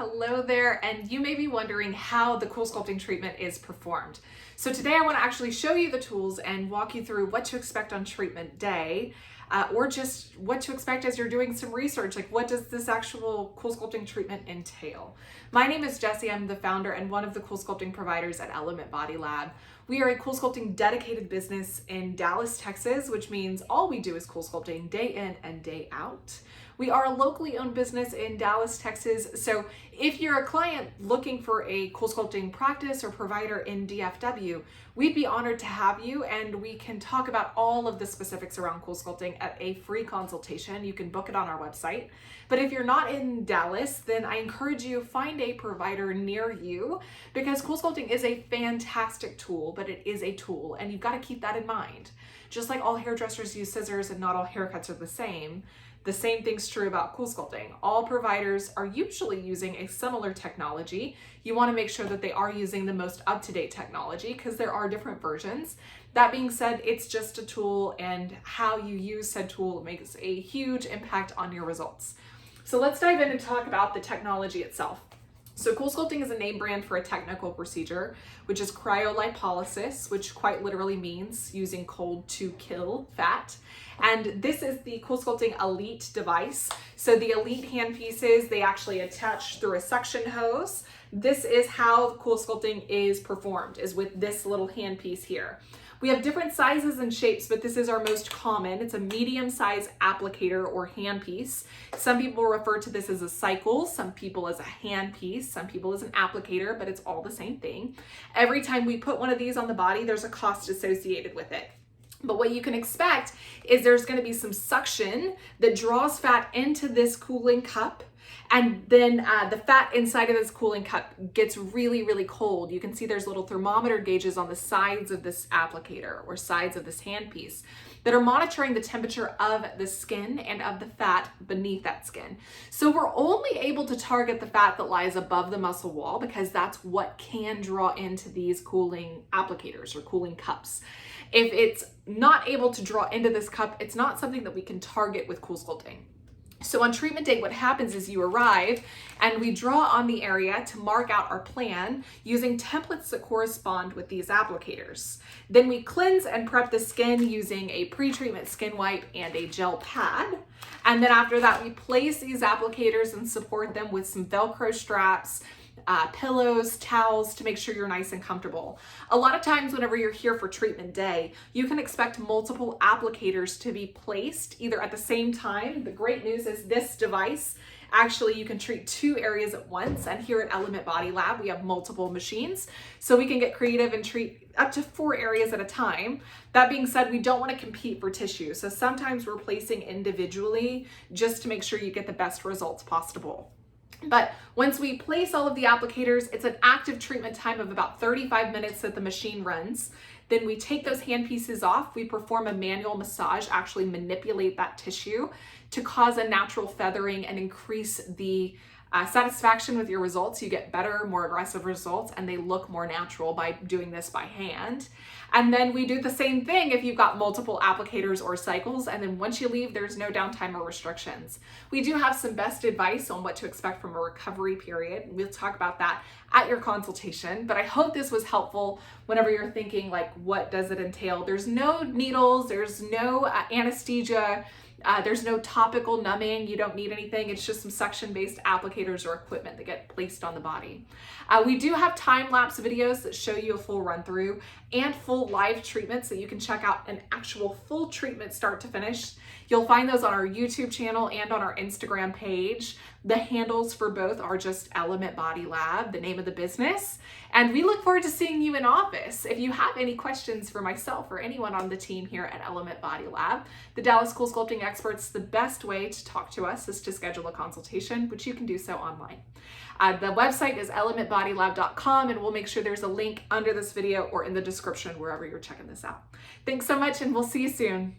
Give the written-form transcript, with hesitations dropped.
Hello there, and you may be wondering how the CoolSculpting treatment is performed. So today I want to actually show you the tools and walk you through what to expect on treatment day, or just what to expect as you're doing some research, like what does this actual CoolSculpting treatment entail. My name is Jessie, I'm the founder and one of the CoolSculpting providers at Element Body Lab. We are a CoolSculpting dedicated business in Dallas, Texas, which means all we do is CoolSculpting day in and day out. We are a locally owned business in Dallas, Texas, so if you're a client looking for a CoolSculpting practice or provider in DFW, we'd be honored to have you, and we can talk about all of the specifics around CoolSculpting at a free consultation. You can book it on our website. But if you're not in Dallas, then I encourage you find a provider near you, because CoolSculpting is a fantastic tool, but it is a tool, and you've got to keep that in mind. Just like all hairdressers use scissors and not all haircuts are the same thing's true about CoolSculpting. All providers are usually using a similar technology. You want to make sure that they are using the most up-to-date technology because there are different versions. That being said, it's just a tool, and how you use said tool makes a huge impact on your results. So let's dive in and talk about the technology itself. So CoolSculpting is a name brand for a technical procedure, which is cryolipolysis, which quite literally means using cold to kill fat. And this is the CoolSculpting Elite device. So the Elite handpieces, they actually attach through a suction hose. This is how CoolSculpting is performed, is with this little handpiece here. We have different sizes and shapes, but this is our most common. It's a medium-sized applicator or handpiece. Some people refer to this as a cycle, some people as a handpiece, some people as an applicator, but it's all the same thing. Every time we put one of these on the body, there's a cost associated with it. But what you can expect is there's going to be some suction that draws fat into this cooling cup. And then the fat inside of this cooling cup gets really, really cold. You can see there's little thermometer gauges on the sides of this applicator or sides of this handpiece that are monitoring the temperature of the skin and of the fat beneath that skin. So we're only able to target the fat that lies above the muscle wall, because that's what can draw into these cooling applicators or cooling cups. If it's not able to draw into this cup, it's not something that we can target with CoolSculpting. So on treatment day, what happens is you arrive and we draw on the area to mark out our plan using templates that correspond with these applicators. Then we cleanse and prep the skin using a pre-treatment skin wipe and a gel pad. And then after that, we place these applicators and support them with some Velcro straps, pillows, towels, to make sure you're nice and comfortable. A lot of times whenever you're here for treatment day, you can expect multiple applicators to be placed either at the same time. The great news is this device, actually you can treat 2 areas at once, and here at Element Body Lab we have multiple machines, so we can get creative and treat up to 4 areas at a time. That being said, we don't want to compete for tissue, so sometimes we're placing individually just to make sure you get the best results possible. But once we place all of the applicators, it's an active treatment time of about 35 minutes that the machine runs. Then we take those hand pieces off. We perform a manual massage, actually manipulate that tissue to cause a natural feathering and increase the satisfaction with your results. You get better, more aggressive results, and they look more natural by doing this by hand. And then we do the same thing if you've got multiple applicators or cycles, and then once you leave, there's no downtime or restrictions. We do have some best advice on what to expect from a recovery period. We'll talk about that at your consultation, but I hope this was helpful whenever you're thinking, like, what does it entail? There's no needles, there's no anesthesia, there's no topical numbing. You don't need anything. It's just some suction-based applicators or equipment that get placed on the body. We do have time-lapse videos that show you a full run-through and full live treatments that you can check out an actual full treatment start to finish. You'll find those on our YouTube channel and on our Instagram page. The handles for both are just Element Body Lab, the name of the business. And we look forward to seeing you in office. If you have any questions for myself or anyone on the team here at Element Body Lab, the Dallas CoolSculpting Experts, the best way to talk to us is to schedule a consultation, which you can do so online. The website is elementbodylab.com, and we'll make sure there's a link under this video or in the description wherever you're checking this out. Thanks so much, and we'll see you soon.